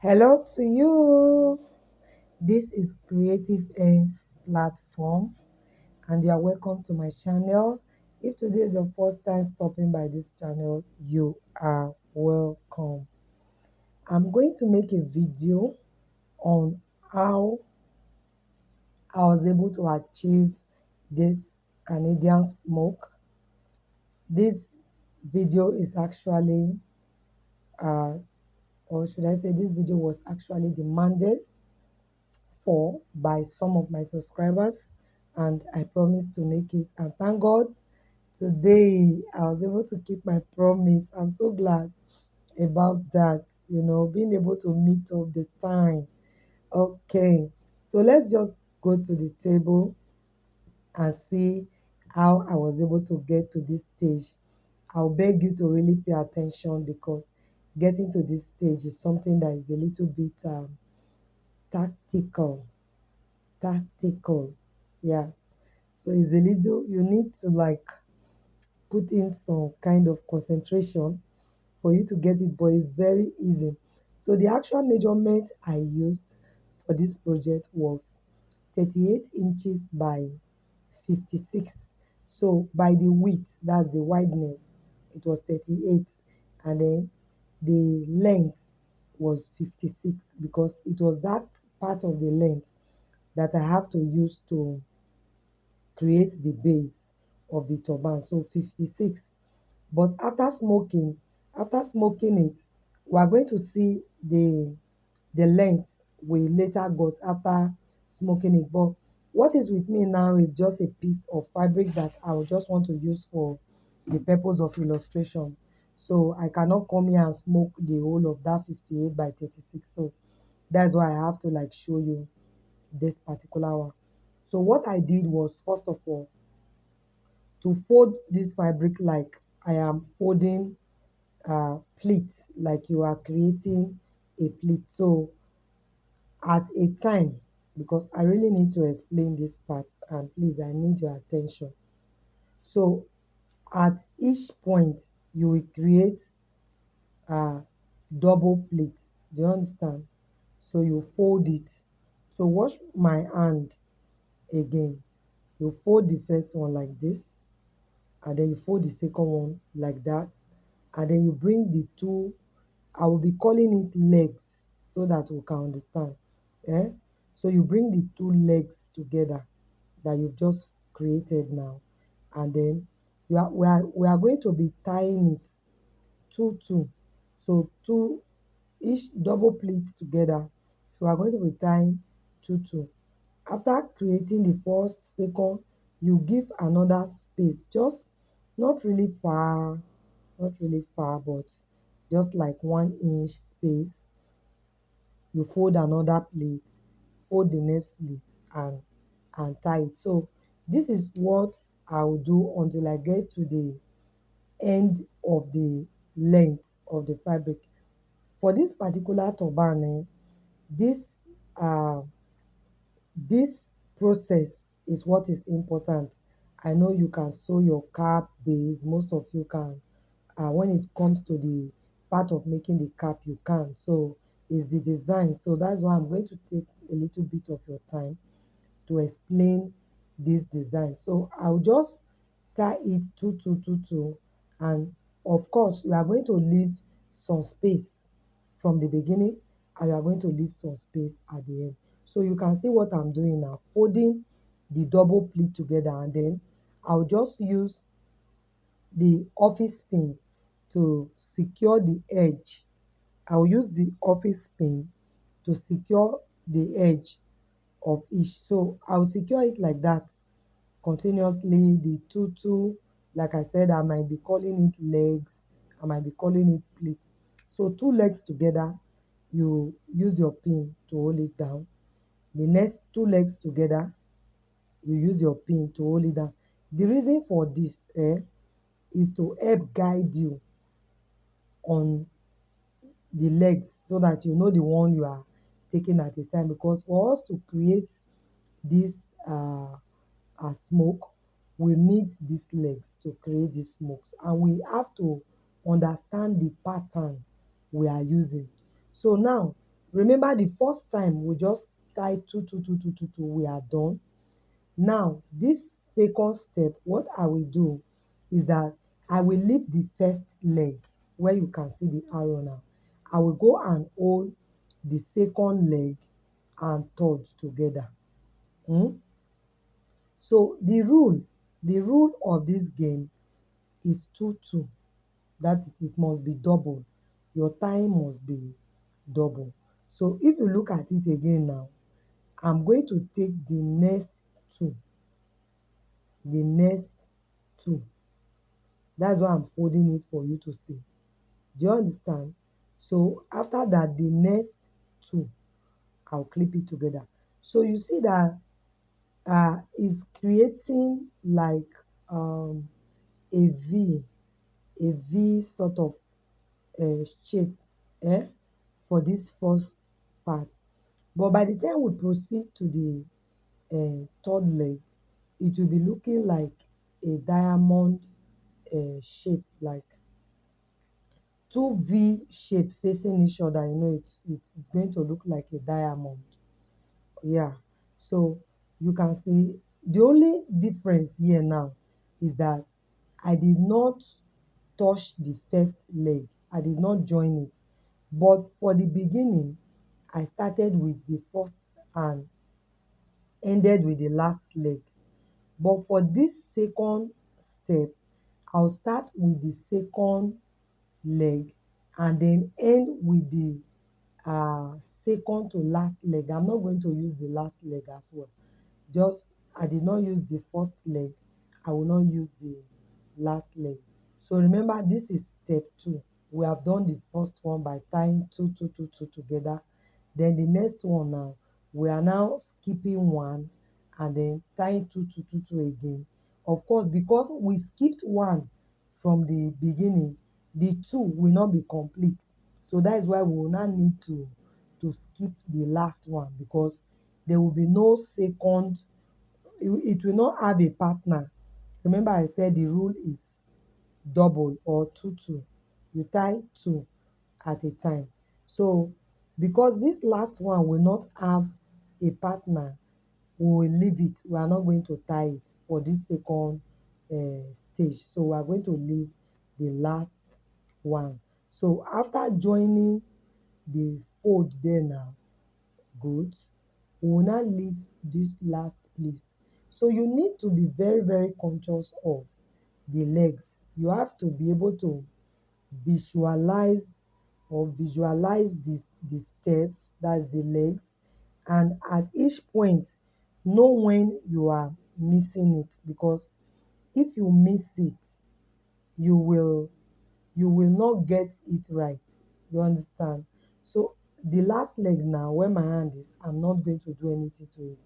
Hello to you. This is Creative Ends platform, and you are welcome to my channel. If today is your first time stopping by this channel, you are welcome. I'm going to make a video on how I was able to achieve this Canadian smoke. This video is actually, or should I say, this video was actually demanded for by some of my subscribers, and I promised to make it, and thank God today I was able to keep my promise. I'm so glad about that, being able to meet up the time. Okay, so let's just go to the table and see how I was able to get to this stage. I'll beg you to really pay attention because getting to this stage is something that is a little bit tactical. Tactical. Yeah. So it's a little, you need to like put in some kind of concentration for you to get it, but it's very easy. So the actual measurement I used for this project was 38 inches by 56. So by the width, that's the wideness, it was 38, and then the length was 56 because it was that part of the length that I have to use to create the base of the turban. So 56. But after smoking it, we are going to see the length we later got after smoking it. But what is with me now is just a piece of fabric that I would just want to use for the purpose of illustration. So I cannot come here and smoke the whole of that 58 by 36. So that's why I have to like show you this particular one. So what I did was, first of all, to fold this fabric like I am folding pleat, like you are creating a pleat. So at a time, because I really need to explain this part, and please, I need your attention. So at each point, you will create a double pleat. Do you understand? So you fold it. So wash my hand again. You fold the first one like this, and then you fold the second one like that, and then you bring the two, I will be calling it legs so that we can understand. Eh? So you bring the two legs together that you've just created now, and then we are going to be tying it two. So two, each double pleat together. So we are going to be tying two. After creating the first, second, you give another space, just not really far, but just like 1 inch space. You fold another plate, fold the next plate, and tie it. So this is what I will do until I get to the end of the length of the fabric. For this particular turban, this uh, this process is what is important. I know you can sew your cap base, most of you can. When it comes to the part of making the cap, you can. So it's the design. So that's why I'm going to take a little bit of your time to explain this design. So I'll just tie it two, and of course you are going to leave some space from the beginning, and you are going to leave some space at the end. So you can see what I'm doing now, folding the double pleat together, and then I'll just use the office pin to secure the edge. I'll use the office pin to secure the edge of each. So I'll secure it like that continuously. The two, like I said, I might be calling it legs, I might be calling it pleats. So two legs together, you use your pin to hold it down. The next two legs together, you use your pin to hold it down. The reason for this is to help guide you on the legs so that you know the one you are taking at a time, because for us to create this smoke, we need these legs to create these smokes, and we have to understand the pattern we are using. So now Remember the first time we just tie two two two two two two, we are done. Now this second step, what I will do is that I will leave the first leg where you can see the arrow now. I will go and hold the second leg and third together. um So the rule of this game is 2-2. That it must be double. Your time must be double. So if you look at it again now, I'm going to take two, the next two. That's why I'm folding it for you to see. Do you understand? So after that, the next two, I'll clip it together. So you see that it's creating like um, a V, a V sort of shape eh, for this first part. But by the time we proceed to the third leg, it will be looking like a diamond shape, like two V shape facing each other. It's going to look like a diamond. Yeah. So you can see the only difference here now is that I did not touch the first leg. I did not join it. But for the beginning, I started with the first and ended with the last leg. But for this second step, I'll start with the second leg and then end with the second to last leg. I'm not going to use the last leg as well. Just I did not use the first leg. I will not use the last leg. So remember, this is step 2. We have done the first one by tying two, two, two, two together. Then the next one now, we are now skipping one and then tying two, two, two, two again. Of course, because we skipped one from the beginning, the two will not be complete. So that is why we will not need to skip the last one, because there will be no second, it will not have a partner. Remember I said the rule is double or 2-2. You tie two at a time. So because this last one will not have a partner, we will leave it. We are not going to tie it for this second stage. So we are going to leave the last one. So after joining the fold there now, good, we will now leave this last place. So you need to be very, very conscious of the legs. You have to be able to visualize the steps, that's the legs, and at each point know when you are missing it, because if you miss it, you will not get it right. You understand? So the last leg now, where my hand is, I'm not going to do anything to it.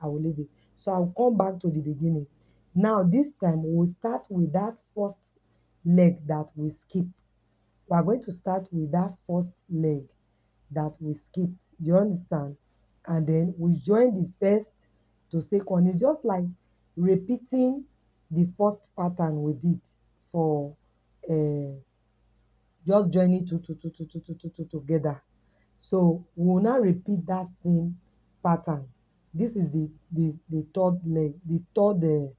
I will leave it. So I'll come back to the beginning. Now this time we'll start with that first leg that we skipped. We are going to start with that first leg that we skipped. You understand? And then we join the first to second. It's just like repeating the first pattern we did for uh, just joining two together. So we will now repeat that same pattern. This is the third leg, the third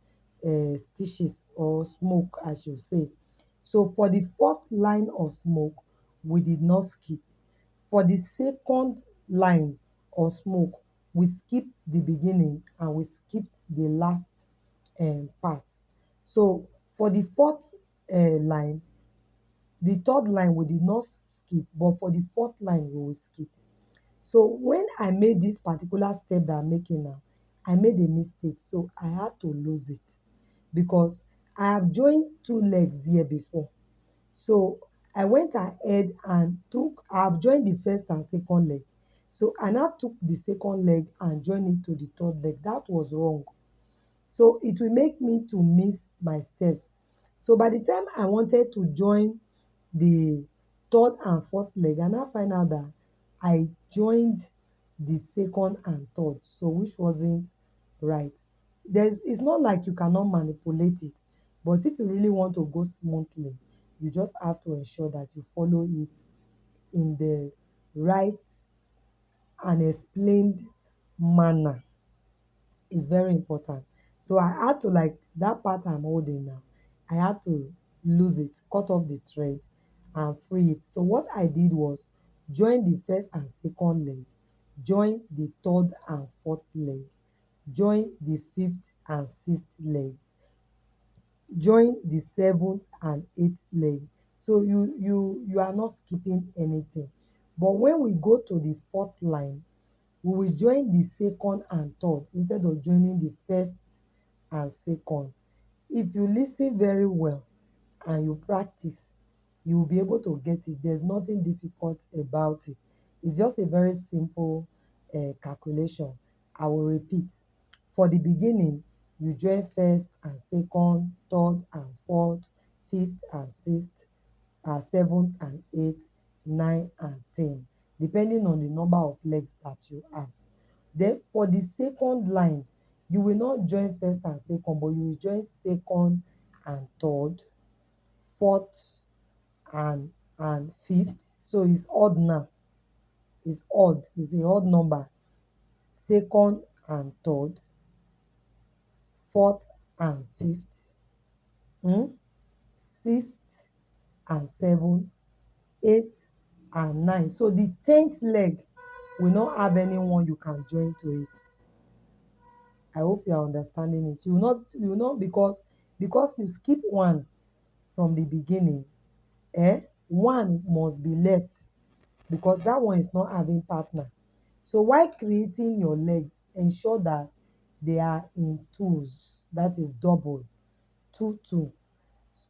stitches or smoke, I should say. So for the first line of smoke, we did not skip. For the second line of smoke, we skipped the beginning and we skipped the last part. So for the fourth line, the third line we did not skip, but for the fourth line we will skip. So when I made this particular step that I'm making now, I made a mistake, so I had to lose it, because I have joined two legs here before. So I went ahead and I've joined the first and second leg. So I now took the second leg and joined it to the third leg. That was wrong. So it will make me to miss my steps. So by the time I wanted to join the third and fourth leg, and I find out that I joined the second and third, so which wasn't right. It's not like you cannot manipulate it, but if you really want to go smoothly, you just have to ensure that you follow it in the right an explained manner is very important. So I had to, like, that part I'm holding now, I had to lose it, cut off the thread and free it. So what I did was join the first and second leg, join the third and fourth leg, join the fifth and sixth leg, join the seventh and eighth leg. So you are not skipping anything. But when we go to the fourth line, we will join the second and third instead of joining the first and second. If you listen very well and you practice, you will be able to get it. There's nothing difficult about it. It's just a very simple calculation. I will repeat. For the beginning, you join first and second, third and fourth, fifth and sixth, seventh and eighth, nine and 10, depending on the number of legs that you have. Then for the second line, you will not join first and second, but you will join second and third, fourth and fifth. So it's odd now. It's odd. It's a odd number. Second and third, fourth and fifth, hmm? Sixth and seventh, eighth and nine. So the 10th leg will not have anyone you can join to it. I hope you are understanding it. You will not, because you skip one from the beginning, one must be left because that one is not having partner. So while creating your legs, ensure that they are in twos. That is double, two, two.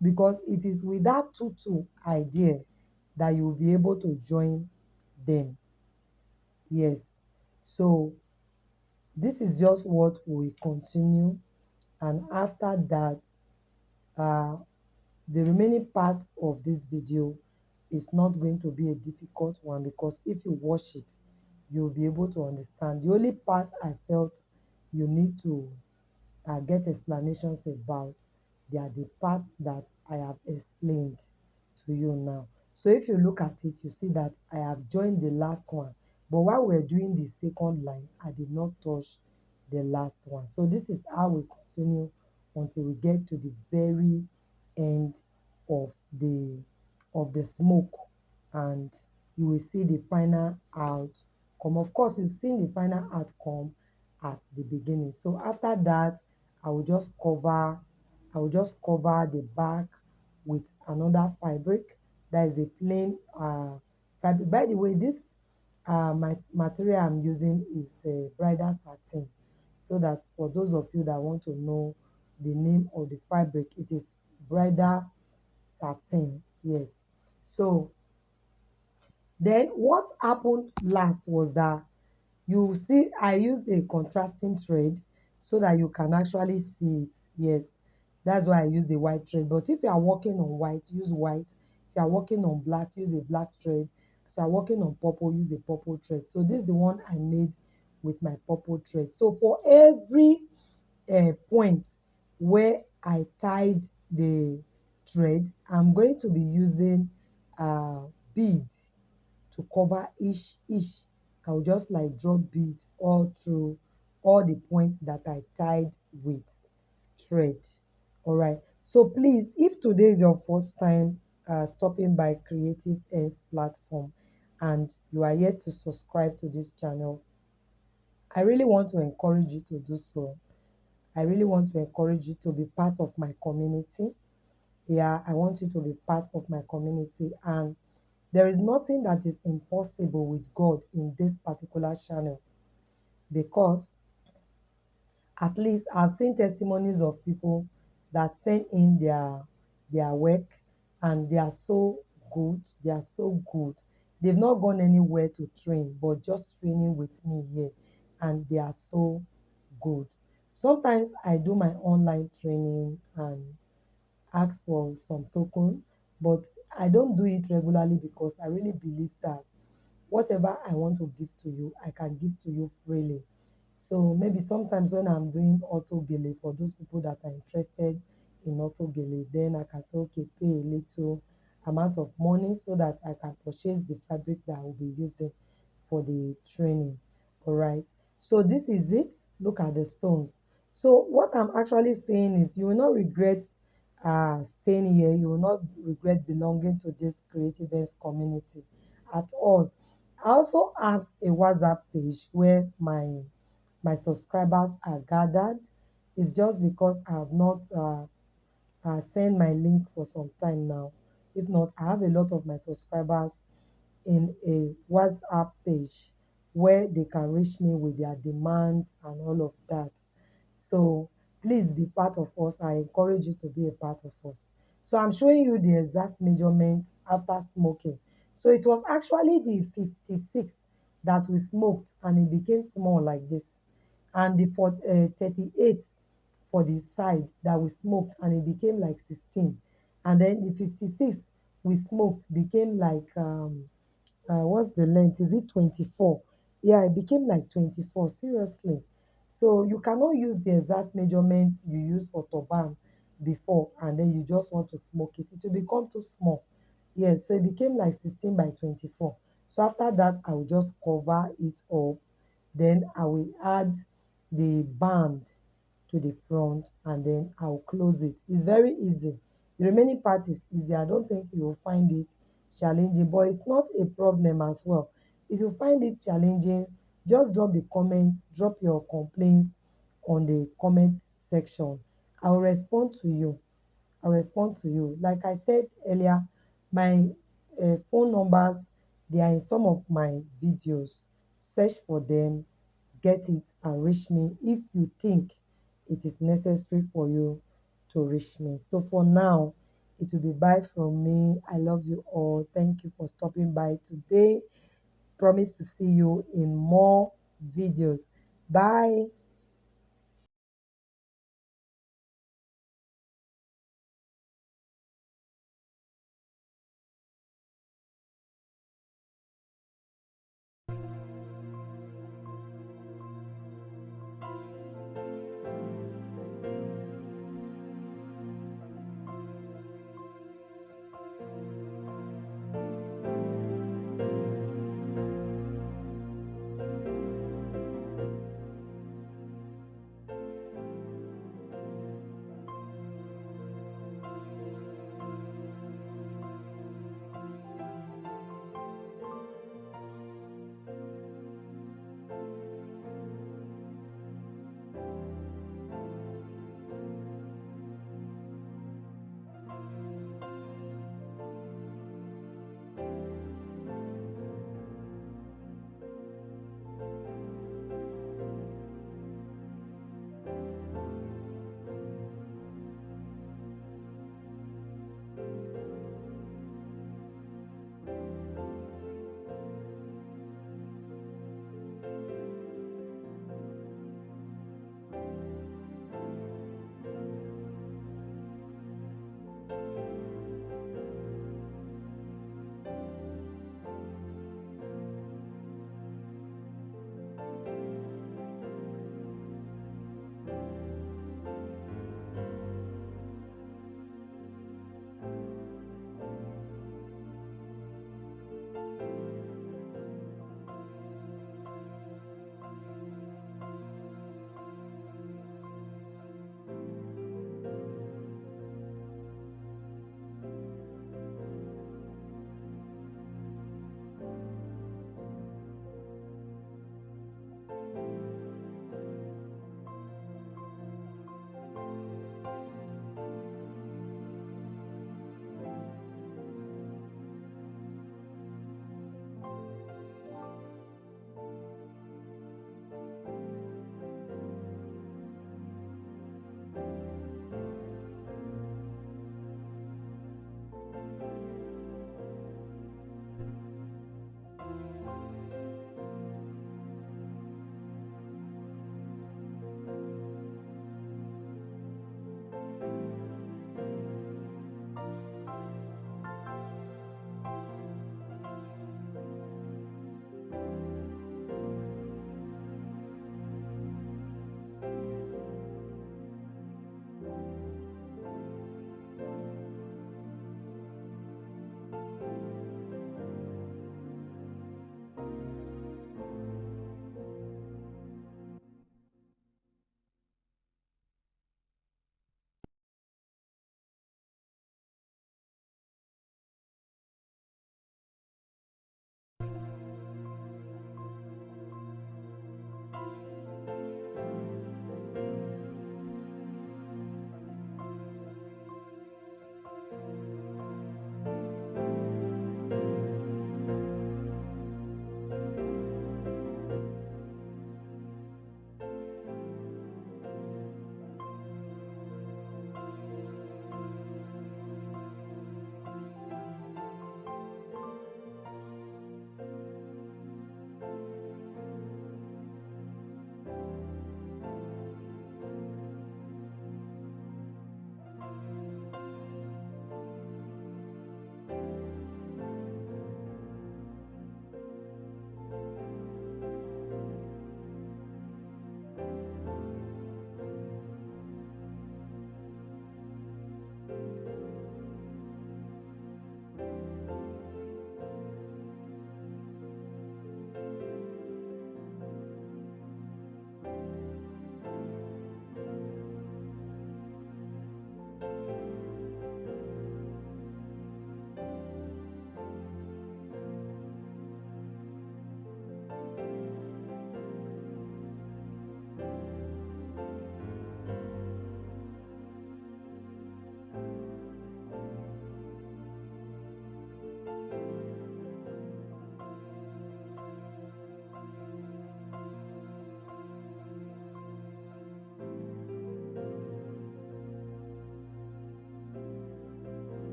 Because it is with that two, two idea that you will be able to join them. Yes. So this is just what we continue. And after that, uh, the remaining part of this video is not going to be a difficult one because if you watch it, you'll be able to understand. The only part I felt you need to get explanations about, they are the parts that I have explained to you now. So if you look at it, you see that I have joined the last one. But while we're doing the second line, I did not touch the last one. So this is how we continue until we get to the very end of the smoke, and you will see the final outcome. Of course, you've seen the final outcome at the beginning. So after that, I will just cover the back with another fabric that is a plain fabric. By the way, this my material I'm using is bridal satin, so that for those of you that want to know the name of the fabric, it is bridal satin. Yes. So then what happened last was that, you see, I used a contrasting thread so that you can actually see it. Yes, that's why I use the white thread. But if you are working on white, use white. If you are working on black, use a black thread. So you are working on purple, use a purple thread. So this is the one I made with my purple thread. So for every point where I tied the thread, I'm going to be using beads to cover each. I will just like drop bead all through all the points that I tied with thread. All right. So please, if today is your first time stopping by Creative Ends platform and you are yet to subscribe to this channel, I really want to encourage you to do so. I really want to encourage you to be part of my community. Yeah, I want you to be part of my community, and there is nothing that is impossible with God in this particular channel, because at least I've seen testimonies of people that send in their work and they are so good. They are so good. They've not gone anywhere to train, but just training with me here, and they are so good. Sometimes I do my online training and ask for some token, but I don't do it regularly because I really believe that whatever I want to give to you, I can give to you freely. So maybe sometimes when I'm doing auto gele for those people that are interested in auto gele, then I can say, okay, pay a little amount of money so that I can purchase the fabric that I will be using for the training. All right. So this is it. Look at the stones. So what I'm actually saying is you will not regret staying here. You will not regret belonging to this creative events community at all. I also have a WhatsApp page where my subscribers are gathered. It's just because I have not sent my link for some time now. If not, I have a lot of my subscribers in a WhatsApp page where they can reach me with their demands and all of that. So please be part of us. I encourage you to be a part of us. So I'm showing you the exact measurement after smoking. So it was actually the 56 that we smoked and it became small like this. And the 38 for the side that we smoked and it became like 16. And then the 56 we smoked became like what's the length? Is it 24? Yeah, it became like 24, seriously. So you cannot use the exact measurement you used for turban before and then you just want to smoke it. It will become too small. Yes, so it became like 16 by 24. So after that, I will just cover it up. Then I will add the band to the front and then I'll close it. It's very easy. The remaining part is easy. I don't think you will find it challenging, but it's not a problem as well. If you find it challenging, just drop the comments, drop your complaints on the comment section. I'll respond to you. I'll respond to you. Like I said earlier, my phone numbers, they are in some of my videos. Search for them, get it, and reach me if you think it is necessary for you to reach me. So for now, it will be bye from me. I love you all. Thank you for stopping by today. Promise to see you in more videos. Bye.